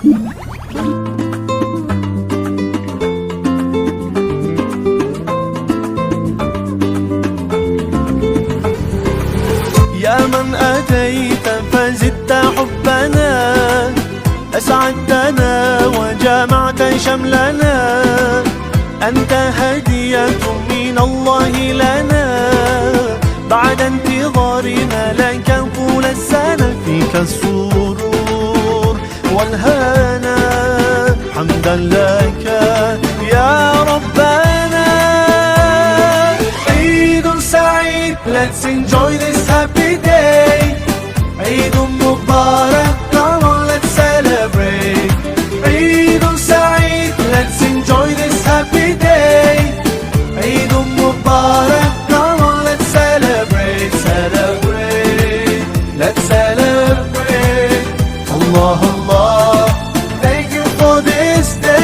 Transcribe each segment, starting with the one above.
يا من أتيت فزدت حبنا، أسعدتنا وجمعت شملنا، أنت هدية من الله لنا، بعد انتظارنا لك طول السنة، فيك السرور والهنا، حمدا لك يا ربنا. عيد سعيد، let's enjoy this happy day. عيد مبارك، come on let's celebrate. عيد سعيد، let's enjoy this happy day. عيد مبارك، come on let's celebrate. Celebrate, let's celebrate. Allah Allah, thank you for this day.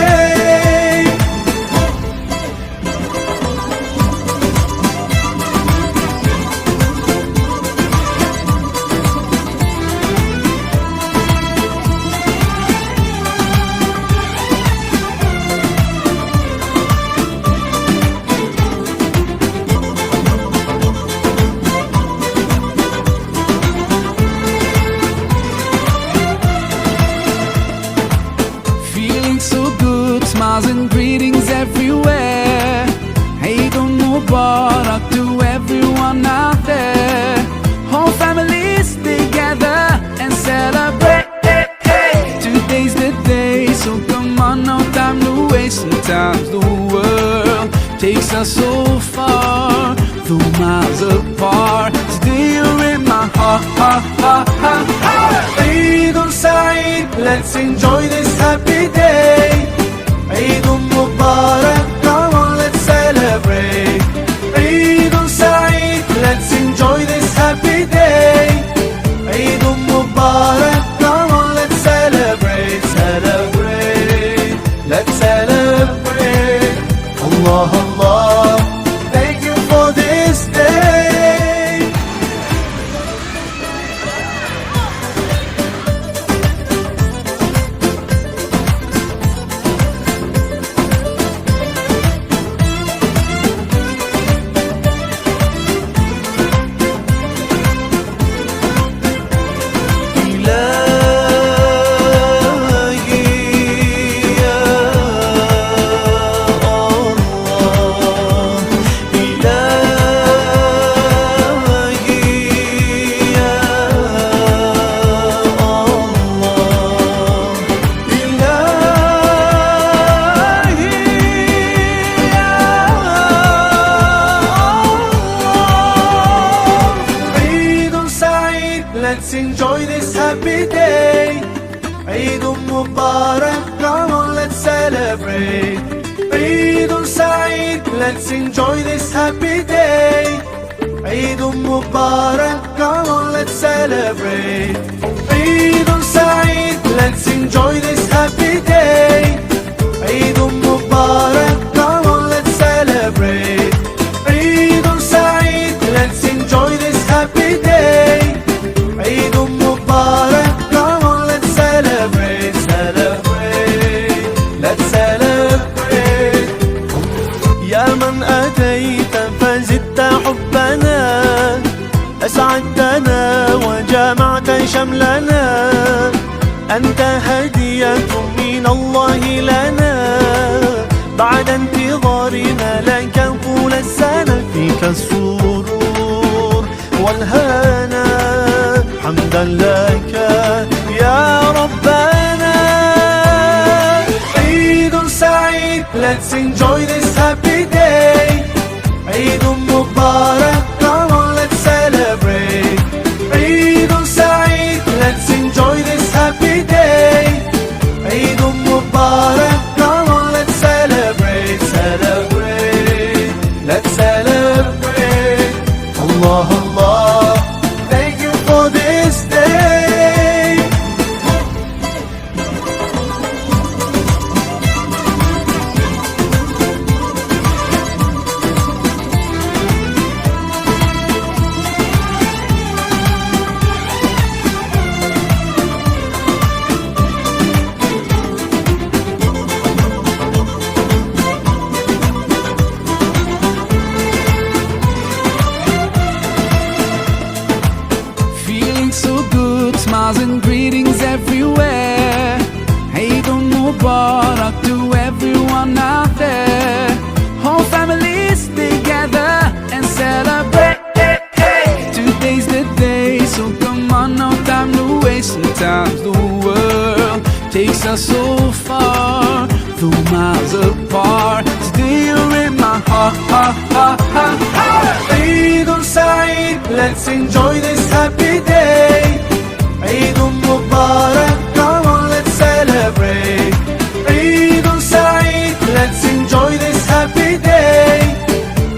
Smiles and greetings everywhere. Eid Mubarak to everyone out there. Whole families together and celebrate. Today's the day, so come on, no time to waste. Sometimes the world takes us so far, though miles apart. Today you're in my heart. Eid Saeed, let's enjoy this happy day. Eid Mubarak, come on let's celebrate. Eid Saeed, let's enjoy this happy day. Eid Mubarak, come on let's celebrate. Celebrate, let's celebrate. Allah Allah, thank you for this day. Let's enjoy this happy day. Eid Mubarak, come on let's celebrate. Eid Saeed, let's enjoy this happy day. Eid Mubarak, come on let's celebrate. Eid Saeed, let's enjoy this happy day. Eid Mubarak, come on let's celebrate. Eid Saeed, let's enjoy this happy day. Eid Mubarak, come on let's celebrate. Celebrate, let's celebrate. يا من أتيت فزدت حبنا، أسعدتنا وجمعت شملنا، أنت هدية من الله لنا، بعد انتظارنا لك طول السنة، فيك السرور والهنا، حمدا لك يا ربنا. عيد سعيد، let's enjoy this happy day. عيد مبارك، come on let's celebrate. عيد سعيد، let's enjoy this happy day. عيد مبارك، come on let's celebrate. Celebrate, let's celebrate. Allah Allah, thank you for this day. smiles and greetings everywhere. Eid Mubarak to everyone out there. Whole families together and celebrate. Today's the day, so come on, no time to waste. Sometimes the world takes us so far, though miles apart. Today you're in my heart, heart, heart, heart, heart. Eid Saeed, let's enjoy this happy day. Eid Mubarak, come on, let's celebrate. Eid Saeed, let's enjoy this happy day.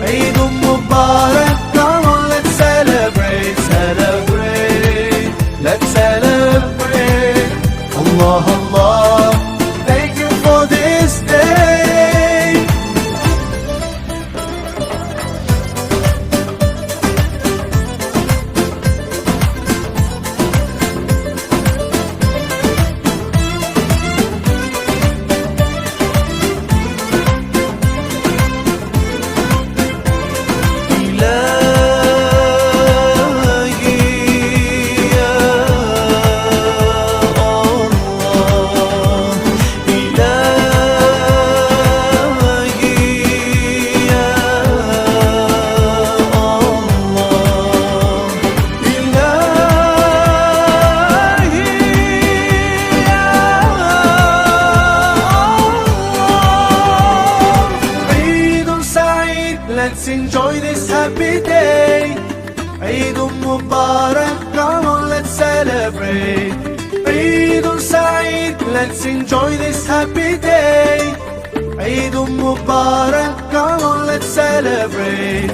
Eid Mubarak, come on, let's celebrate, celebrate, let's celebrate. Allah, Allah, thank you for this day. Let's enjoy this happy day. Eid Mubarak, come on, let's celebrate. Eid Saeed, let's enjoy this happy day. Eid Mubarak, come on, let's celebrate.